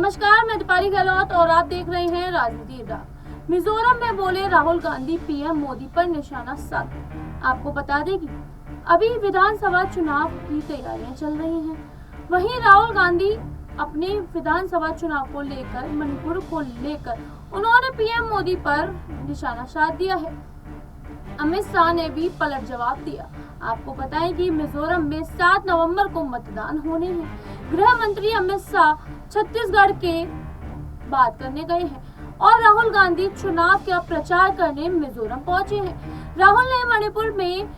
नमस्कार, मैं दीपाली गहलोत और आप देख रहे हैं राजनीति राग। मिजोरम में बोले राहुल गांधी, पीएम मोदी पर निशाना साधा। आपको बता दें कि अभी विधानसभा चुनाव की तैयारियां चल रही हैं। वहीं राहुल गांधी अपने विधानसभा चुनाव को लेकर, मणिपुर को लेकर उन्होंने पीएम मोदी पर निशाना साध दिया है। अमित शाह ने भी पलट जवाब दिया। आपको बताएं कि मिजोरम में 7 नवंबर को मतदान होने हैं। गृह मंत्री अमित शाह छत्तीसगढ़ के बात करने गए हैं और राहुल गांधी चुनाव का प्रचार करने मिजोरम पहुंचे हैं। राहुल ने मणिपुर में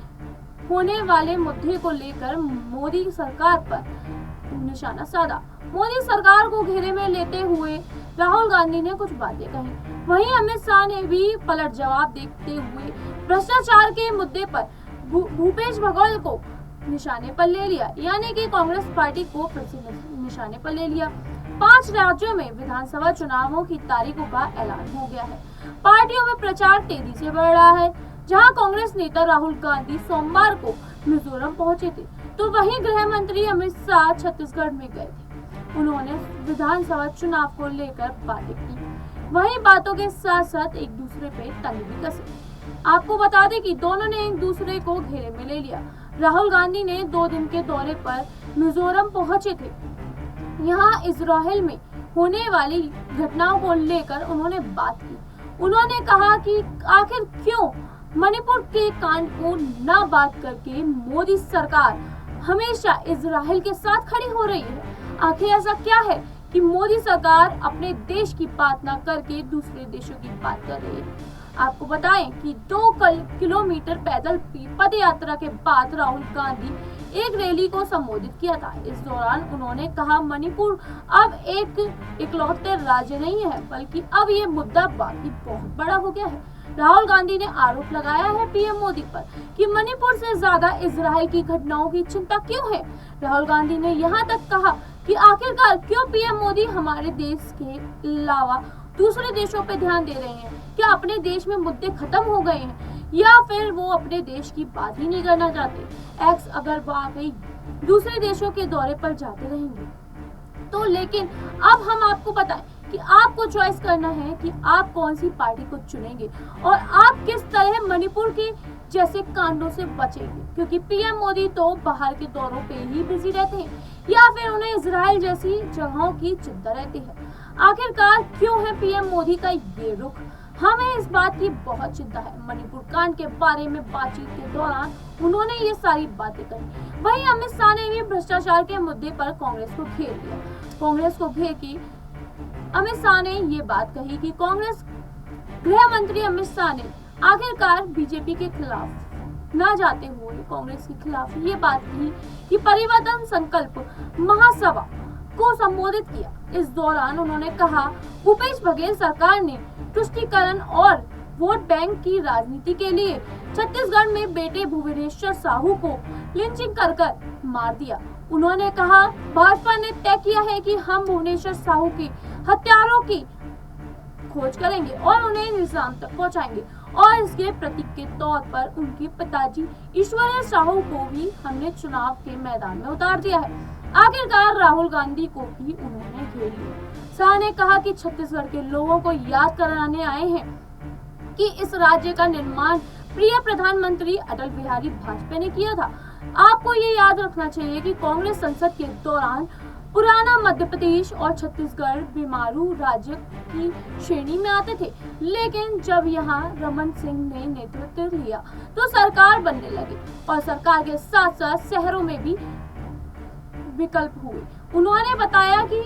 होने वाले मुद्दे को लेकर मोदी सरकार पर निशाना साधा। मोदी सरकार को घेरे में लेते हुए राहुल गांधी ने कुछ बातें कही। वहीं अमित शाह ने भी पलट जवाब देते हुए भ्रष्टाचार के मुद्दे पर भूपेश बघेल को निशाने पर ले लिया, यानी कि कांग्रेस पार्टी को निशाने पर ले लिया। 5 राज्यों में विधानसभा चुनावों की तारीखों का ऐलान हो गया है। पार्टियों में प्रचार तेजी से बढ़ रहा है। जहां कांग्रेस नेता राहुल गांधी सोमवार को मिजोरम पहुंचे थे, तो वहीं गृह मंत्री अमित शाह छत्तीसगढ़ में गए थे। उन्होंने विधानसभा चुनाव को लेकर बातें की। वहीं बातों के साथ साथ एक दूसरे पे तंज भी कसे। आपको बता दें कि दोनों ने एक दूसरे को घेरे में ले लिया। राहुल गांधी ने 2 दिन के दौरे पर मिजोरम पहुंचे थे। यहाँ इजराइल में होने वाली घटनाओं को लेकर उन्होंने बात की। उन्होंने कहा कि आखिर क्यों मणिपुर के कांड को न बात करके मोदी सरकार हमेशा इजराइल के साथ खड़ी हो रही है। आखिर ऐसा क्या है कि मोदी सरकार अपने देश की बात न करके दूसरे देशों की बात कर रही है। आपको बताएं कि 2 किलोमीटर पैदल पद यात्रा के बाद राहुल गांधी एक रैली को संबोधित किया था। इस दौरान उन्होंने कहा, मणिपुर अब एक इकलौते राज्य नहीं है, बल्कि अब ये मुद्दा बाकी बहुत बड़ा हो गया है। राहुल गांधी ने आरोप लगाया है पीएम मोदी पर कि मणिपुर से ज्यादा इजराइल की घटनाओं की चिंता क्यों है। राहुल गांधी ने यहाँ तक कहा कि आखिरकार क्यों पीएम मोदी हमारे देश के अलावा दूसरे देशों पे ध्यान दे रहे हैं। क्या अपने देश में मुद्दे खत्म हो गए हैं या फिर वो अपने देश की बात ही नहीं करना चाहते। एक्स अगर वाकई दूसरे देशों के दौरे पर जाते रहेंगे तो, लेकिन अब हम आपको बताएं कि आपको चॉइस करना है कि आप कौन सी पार्टी को चुनेंगे और आप किस तरह मणिपुर के जैसे कांडों से बचेंगे, क्योंकि पीएम मोदी तो बाहर के दौरों पे ही बिजी रहते हैं या फिर उन्हें इजराइल जैसी जगहों की चिंता रहती है। आखिरकार क्यों है पीएम मोदी का ये रुख? हमें इस बात की बहुत चिंता है। मणिपुर कांड के बारे में बातचीत के दौरान उन्होंने ये सारी बातें कही। वहीं अमित शाह ने भी भ्रष्टाचार के मुद्दे पर कांग्रेस को घेर लिया। कांग्रेस को घेर के अमित शाह ने ये बात कही कि कांग्रेस गृह मंत्री अमित शाह ने आखिरकार बीजेपी के खिलाफ न जाते हुए कांग्रेस के खिलाफ ये बात की कि परिवर्तन संकल्प महासभा को संबोधित किया। इस दौरान उन्होंने कहा, भूपेश बघेल सरकार ने तुष्टीकरण और वोट बैंक की राजनीति के लिए छत्तीसगढ़ में बेटे भुवनेश्वर साहू को लिंचिंग कर मार दिया। उन्होंने कहा, भाजपा ने तय किया है कि हम भुवनेश्वर साहू की हत्यारों की खोज करेंगे और उन्हें निजाम तक पहुंचाएंगे और इसके प्रतीक के तौर पर उनके पिताजी ईश्वरीय साहू को भी हमने चुनाव के मैदान में उतार दिया है। आखिरकार राहुल गांधी को भी उन्होंने घेर लिया। शाह ने कहा कि छत्तीसगढ़ के लोगों को याद कराने आए हैं कि इस राज्य का निर्माण प्रिय प्रधानमंत्री अटल बिहारी वाजपेयी ने किया था। आपको ये याद रखना चाहिए कि कांग्रेस संसद के दौरान पुराना मध्य प्रदेश और छत्तीसगढ़ बीमारू राज्य की श्रेणी में आते थे, लेकिन जब यहाँ रमन सिंह ने नेतृत्व लिया तो सरकार बनने लगी और सरकार के साथ साथ शहरों में भी विकल्प हुए। उन्होंने बताया कि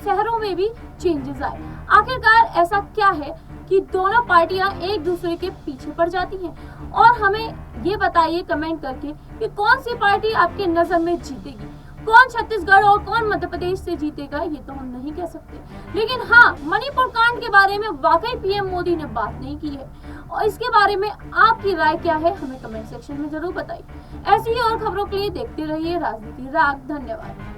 शहरों में भी चेंजेस आए। आखिरकार ऐसा क्या है कि दोनों पार्टियां एक दूसरे के पीछे पड़ जाती हैं? और हमें ये बताइए कमेंट करके कि कौन सी पार्टी आपके नजर में जीतेगी, कौन छत्तीसगढ़ और कौन मध्य प्रदेश से जीतेगा, ये तो हम नहीं कह सकते। लेकिन हाँ, मणिपुर कांड के बारे में वाकई पीएम मोदी ने बात नहीं की है और इसके बारे में आपकी राय क्या है, हमें कमेंट सेक्शन में जरूर बताइए। ऐसी ही और खबरों के लिए देखते रहिए राजनीति राग। धन्यवाद।